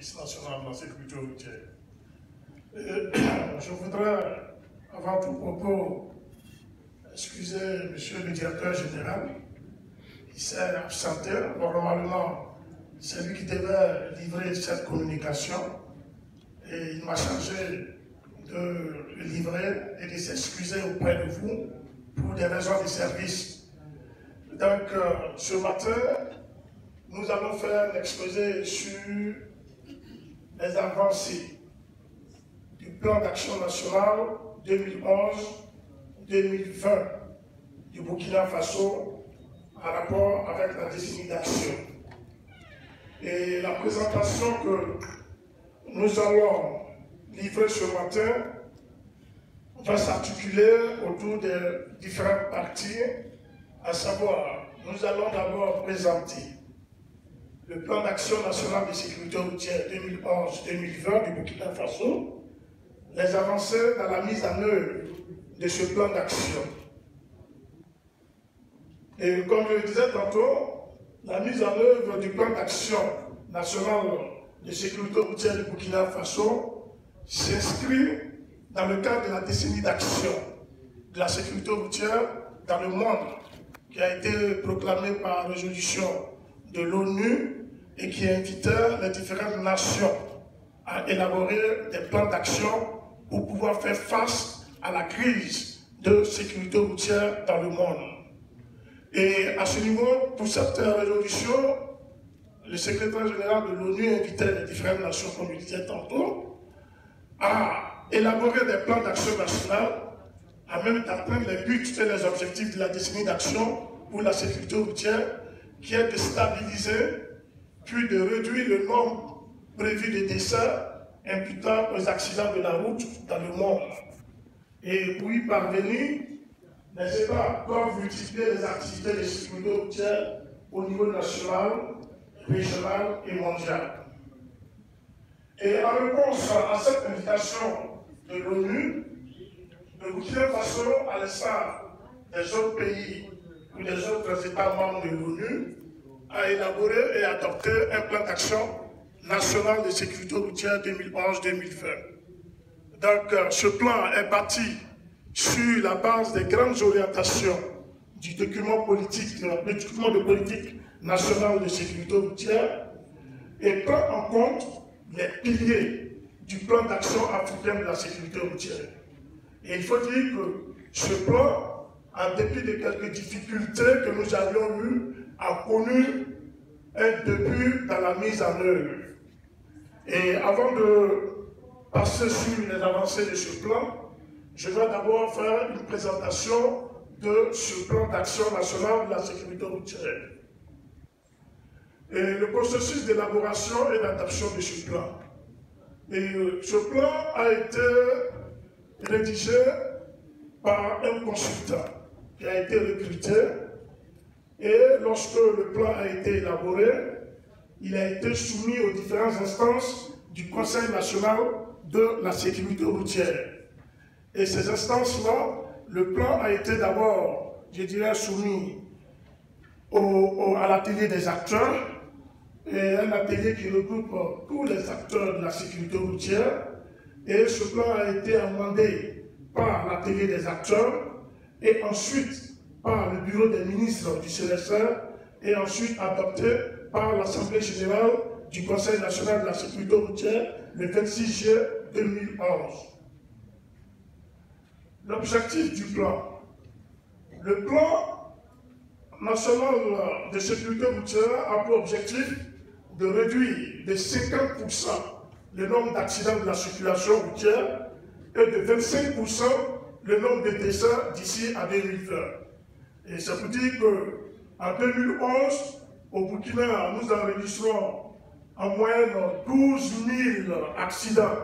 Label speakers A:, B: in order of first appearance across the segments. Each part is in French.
A: Office national de la sécurité routière. Je voudrais, avant tout propos, excuser monsieur le directeur général, qui s'est absenté. Normalement, c'est lui qui devait livrer cette communication, et il m'a chargé de le livrer et de s'excuser auprès de vous pour des raisons de service. Donc, ce matin, nous allons faire l'exposé sur les avancées du plan d'action national 2011-2020 du Burkina Faso en rapport avec la décennie d'action. Et la présentation que nous allons livrer ce matin va s'articuler autour des différentes parties, à savoir, nous allons d'abord présenter le plan d'action national de sécurité routière 2011-2020 du Burkina Faso, les avancées dans la mise en œuvre de ce plan d'action. Et comme je le disais tantôt, la mise en œuvre du plan d'action national de sécurité routière du Burkina Faso s'inscrit dans le cadre de la décennie d'action de la sécurité routière dans le monde, qui a été proclamée par résolution de l'ONU et qui invitait les différentes nations à élaborer des plans d'action pour pouvoir faire face à la crise de sécurité routière dans le monde. Et à ce niveau, pour cette résolution, le secrétaire général de l'ONU invitait les différentes nations, comme je disais tantôt, à élaborer des plans d'action nationaux à même d'atteindre les buts et les objectifs de la décennie d'action pour la sécurité routière, qui est de stabiliser, puis de réduire le nombre prévu de décès imputant aux accidents de la route dans le monde. Et pour y parvenir, les États doivent multiplier les activités de sécurité routière au niveau national, régional et mondial. Et en réponse à cette invitation de l'ONU, le Burkina Faso, à l'instar des autres pays ou des autres États membres de l'ONU, a élaboré et adopté un plan d'action national de sécurité routière 2011-2020. Donc, ce plan est bâti sur la base des grandes orientations du document politique, le document de politique nationale de sécurité routière, et prend en compte les piliers du plan d'action africain de la sécurité routière. Et il faut dire que ce plan, en dépit de quelques difficultés que nous avions eues, a connu un début dans la mise en œuvre. Et avant de passer sur les avancées de ce plan, je vais d'abord faire une présentation de ce plan d'action national de la sécurité routière. Et le processus d'élaboration et d'adoption de ce plan. Et ce plan a été rédigé par un consultant qui a été recruté, et lorsque le plan a été élaboré, il a été soumis aux différentes instances du Conseil national de la sécurité routière. Et ces instances-là, le plan a été d'abord, je dirais, soumis à l'atelier des acteurs, et un atelier qui regroupe tous les acteurs de la sécurité routière. Et ce plan a été amendé par l'atelier des acteurs, et ensuite par le bureau des ministres du CNSR, et ensuite adopté par l'Assemblée générale du Conseil national de la sécurité routière le 26 juillet 2011. L'objectif du plan. Le plan national de sécurité routière a pour objectif de réduire de 50% le nombre d'accidents de la circulation routière et de 25% le nombre de décès d'ici à 2020. Et ça veut dire qu'en 2011, au Burkina, nous enregistrons en moyenne 12 000 accidents.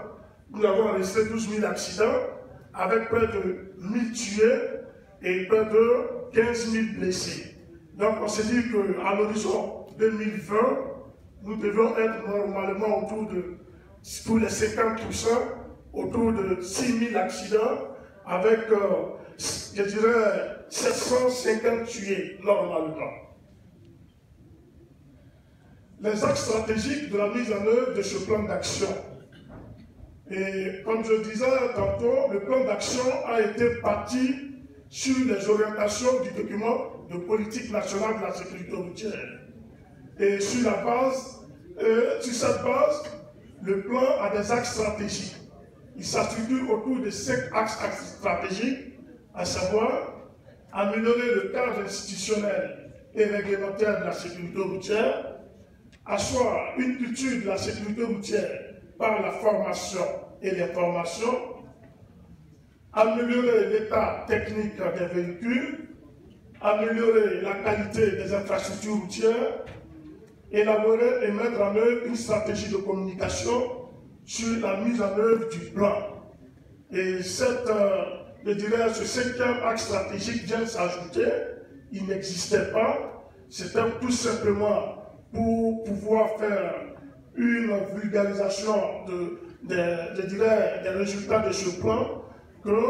A: Nous avons enregistré 12 000 accidents avec près de 1000 tués et près de 15 000 blessés. Donc on s'est dit qu'à l'horizon 2020, nous devons être normalement autour de, pour les 50%, autour de 6 000 accidents avec, je dirais, 750 tués normalement. les axes stratégiques de la mise en œuvre de ce plan d'action. Et comme je disais tantôt, le plan d'action a été bâti sur les orientations du document de politique nationale de la sécurité routière. Et sur cette base, le plan a des axes stratégiques. Il s'articule autour de 5 axes stratégiques, à savoir améliorer le cadre institutionnel et réglementaire de la sécurité routière, asseoir une culture de la sécurité routière par la formation et l'information, améliorer l'état technique des véhicules, améliorer la qualité des infrastructures routières, élaborer et mettre en œuvre une stratégie de communication sur la mise en œuvre du plan. Et ce 5e axe stratégique vient s'ajouter, il n'existait pas, c'était tout simplement pour pouvoir faire une vulgarisation des résultats de ce plan que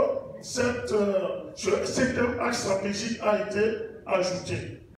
A: ce 5e axe stratégique a été ajouté.